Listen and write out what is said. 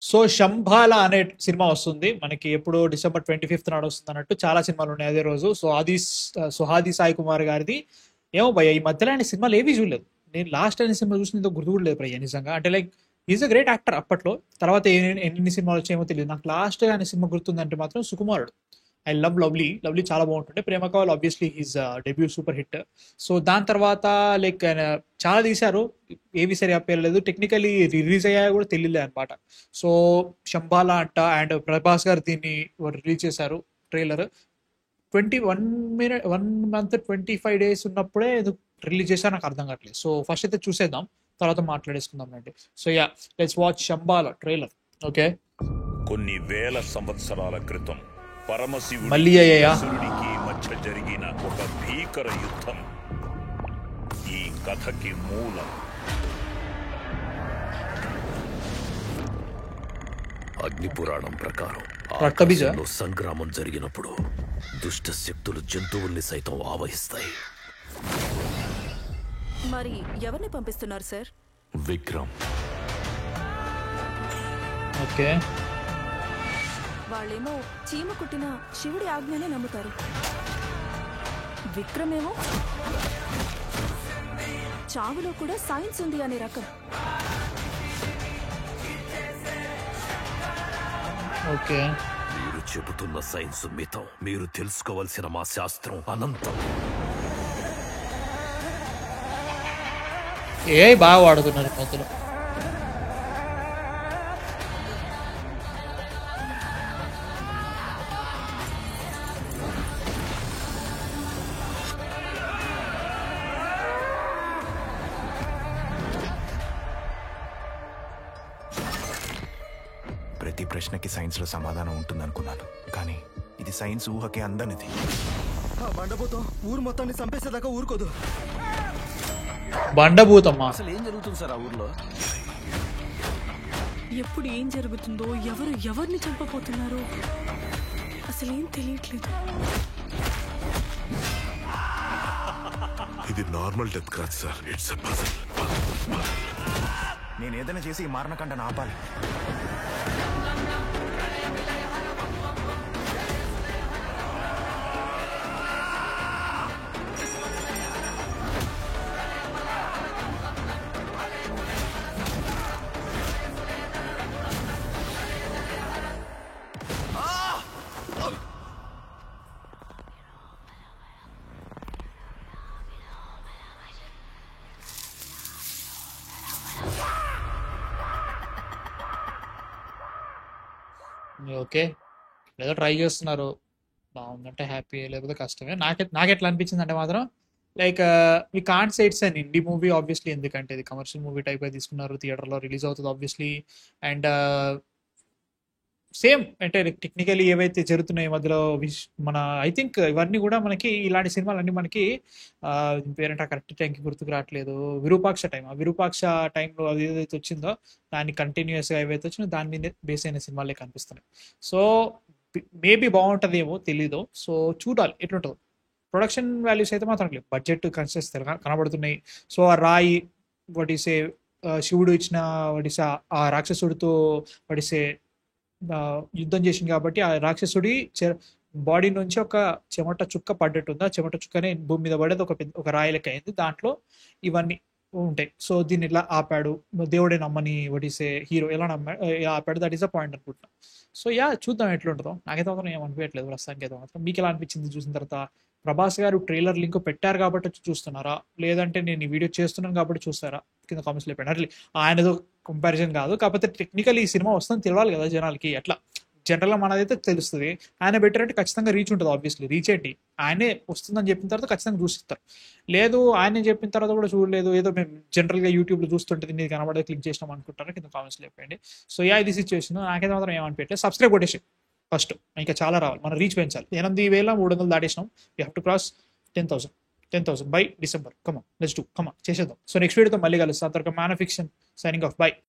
So 'Shambhala' అనే cinema వస్తుంది. మనకి ఎప్పుడో డిసెంబర్ 25థ్ నాడు వస్తుంది అన్నట్టు చాలా సినిమాలు ఉన్నాయి అదే రోజు. సుహాది సాయి కుమార్ గారిది. ఏమో భయ్య ఈ మధ్యలో ఆయన సినిమాలు ఏవి చూడలేదు. నేను లాస్ట్ అయిన సినిమా చూసిన గుర్తు కూడా లేదు భయ్య నిజంగా. అంటే like is a great actor అప్పట్లో. తర్వాత ఎన్ని సినిమాలు వచ్చాయేమో తెలియదు. నాకు లాస్ట్ ఆయన సినిమా గుర్తుందంటే మాత్రం 'Sukumarudu.' I love lovely. Lovely చాలా బాగుంటుండే. 'Prema Kaavali' obviously his debut super hit. So దాని తర్వాత లైక్ ఆయన చాలా తీశారు. ఏవి సరిగా పేర్లేదు. టెక్నికలీ రిలీజ్ అయ్యా కూడా తెలియలే అనమాట. సో 'శంబాల' అంట అండ్ ప్రభాస్ గారు దీన్ని రిలీజ్ చేశారు ట్రైలర్. 1 month 25 days ఉన్నప్పుడే రిలీజ్ చేశారు. నాకు అర్థం కావట్లేదు. సో ఫస్ట్ అయితే చూసేద్దాం, తర్వాత మాట్లాడేసుకుందాం అండి. So yeah, let's watch 'Shambala' trailer. Okay, కొన్ని వేల సంవత్సరాల క్రితం మళ్ళీ అయ్యాయా? పరమశివుడికి మధ్య జరిగిన ఒక భీకర యుద్ధం ఈ కథకి మూలం. అగ్నిపురాణం ప్రకారం రక్తబీజ ఆకాశంలో సంగ్రామం జరిగినప్పుడు దుష్ట శక్తులు జంతువుల్ని సైతం ఆవహిస్తాయి. మరి ఎవరిని పంపిస్తున్నారు సార్? విక్రమ్. ఓకే, వాళ్ళేమో చీమ కుట్టిన శివుడి ఆజ్ఞనే నమ్ముతారు. విక్రమేమో చావులో కూడా సైన్స్ ఉంది అనే రకం. ఓకే. మీరు చెబుతున్న సైన్స్ మితం, మీరు తెలుసుకోవలసిన మా శాస్త్రం అనంతం. బాగా వాడుతున్నారు మధ్యలో. ప్రతి ప్రశ్నకి సైన్స్లో సమాధానం ఉంటుందనుకున్నాను, కానీ ఇది సైన్స్ ఊహకే అందనిది. బండబోతాం ఊరు మొత్తాన్ని చంపేసేదాకా ఊరుకోదు. బండభూతమ్మా. అసలు ఏం జరుగుతుంది సార్ ఆ ఊర్లో? ఎప్పుడు ఏం జరుగుతుందో, ఎవరు ఎవరిని చంపబోతున్నారో అసలేం తెలియట్లేదు. ఇది నార్మల్ డెత్ కాదు సార్, ఇట్స్ ఎ పజిల్. నేను ఏదైనా చేసి ఈ మారణకాండను ఆపాలి. ఓకే, ఏదో ట్రై చేస్తున్నారు. బాగుందంటే హ్యాపీ, లేకపోతే కష్టమే. నాకెట్లా అనిపించింది అంటే మాత్రం like we can't say it's an indie movie obviously, ఎందుకంటే ఇది కమర్షియల్ మూవీ టైప్ తీసుకున్నారు. థియేటర్లో రిలీజ్ అవుతుంది ఆబ్వియస్లీ. అండ్ సేమ్ అంటే టెక్నికలీ ఏవైతే జరుగుతున్నాయి ఈ మధ్యలో మన ఐ థింక్ ఇవన్నీ కూడా మనకి ఇలాంటి సినిమాలన్నీ మనకి పేరెంట్ కరెక్ట్ టైంకి గుర్తుకు రావట్లేదు. విరూపాక్ష టైం, ఆ విరూపాక్ష టైంలో అది ఏదైతే వచ్చిందో దాన్ని కంటిన్యూస్గా ఏవైతే వచ్చిందో దాని మీద బేస్ అయిన సినిమాలే కనిపిస్తున్నాయి. సో మేబీ బాగుంటుందేమో తెలీదు. సో చూడాలి ఎట్లుంటుందో. ప్రొడక్షన్ వాల్యూస్ అయితే మాత్రం లేవు, బడ్జెట్ కన్సెస్ కనబడుతున్నాయి. సో ఆ రాయి వడిసే శివుడు ఇచ్చిన వడిసే ఆ రాక్షసుడితో వడిసే యుద్ధం చేసింది కాబట్టి ఆ రాక్షసుడి బాడీ నుంచి ఒక చెమట చుక్క పడ్డట్టుంది. ఆ చెమట చుక్కనే భూమి మీద పడేది ఒక రాయి లెక్క అయింది. దాంట్లో ఇవన్నీ ఉంటాయి. సో దీన్ని ఇలా ఆపాడు దేవుడే నమ్మని వడిసే హీరో ఎలా ఆపాడు, దట్ ఈస్ అ పాయింట్ అనుకుంటున్నా. సో యా, చూద్దాం ఎట్లుంటుందో. నాకైతే మాత్రం ఏం అనిపించట్లేదు ప్రస్తుతానికి అయితే మాత్రం. మీకు ఎలా అనిపించింది చూసిన తర్వాత? ప్రభాస్ గారు ట్రైలర్ లింక్ పెట్టారు కాబట్టి చూస్తున్నారా, లేదంటే నేను ఈ వీడియో చేస్తున్నాను కాబట్టి చూస్తారా? కింద కామెంట్స్లో పెట్టండి. అట్లా ఆయనతో కంపారిజన్ కాదు, కాకపోతే టెక్నికల్ ఈ సినిమా వస్తుందని తెలియాలి కదా జనాలకి. అట్లా జనరల్గా మనదైతే తెలుస్తుంది. ఆయన బెటర్ ఖచ్చితంగా రీచ్ ఉంటుంది. ఆబ్వియస్లీ రీచ్ ఏంటి, ఆయనే వస్తుందని చెప్పిన తర్వాత ఖచ్చితంగా చూసిస్తారు. లేదు ఆయనే చెప్పిన తర్వాత కూడా చూడలేదు, ఏదో మేము జనరల్గా యూట్యూబ్లో చూస్తుంటే నీకు కనబడే క్లిక్ చేసినాం అనుకుంటారా? కింద కామెంట్స్లో చెప్పండి. సో యా, ఇది సిచ్యువేషన్. నాకైతే మాత్రం ఏమనిపించలేదు. సబ్స్క్రైబ్ కొట్టేసి ఫస్ట్, ఇంకా చాలా రావాలి. మన రీచ్ పెంచాలి. 8,300 దాటేసినాం. You have to cross 10,000 by December. Come on, let's do, come on చేసేద్దాం. సో నెక్స్ట్ వీడియోతో మళ్ళీ కలుస్తాం. అంతవరకు man of fiction signing off. By.